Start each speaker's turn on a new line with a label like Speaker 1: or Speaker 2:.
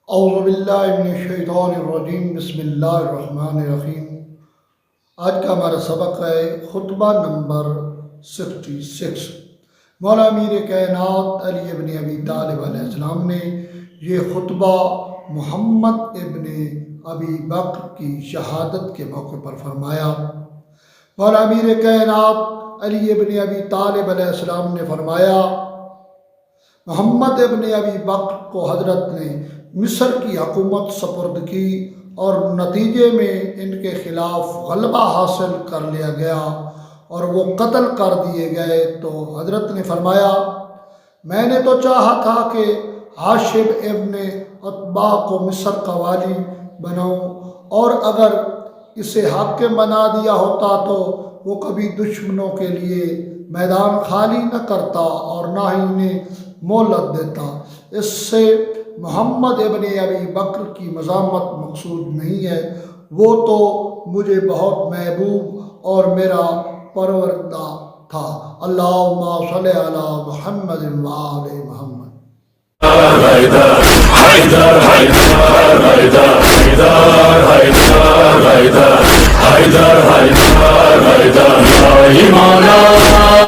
Speaker 1: اعوذ باللہ من الشیطان الرجیم، بسم اللہ الرحمن الرحیم۔ آج کا ہمارا سبق ہے خطبہ نمبر 66۔ مولا امیر کائنات علی ابن ابی طالب علیہ السلام نے یہ خطبہ محمد ابن ابی بکر کی شہادت کے موقع پر فرمایا۔ مولا امیر کائنات علی ابن ابی طالب علیہ السلام نے فرمایا، محمد ابن ابی بکر کو حضرت نے مصر کی حکومت سپرد کی اور نتیجے میں ان کے خلاف غلبہ حاصل کر لیا گیا اور وہ قتل کر دیے گئے۔ تو حضرت نے فرمایا، میں نے تو چاہا تھا کہ ہاشم ابن عتبہ کو مصر کا والی بناؤں، اور اگر اسے حاکم بنا دیا ہوتا تو وہ کبھی دشمنوں کے لیے میدان خالی نہ کرتا اور نہ ہی انہیں مہلت دیتا۔ اس سے محمد ابن ابی بکر کی مذمت مقصود نہیں ہے، وہ تو مجھے بہت محبوب اور میرا پروردہ تھا۔ اللہم صلی علی محمد و آل محمد۔
Speaker 2: حیدر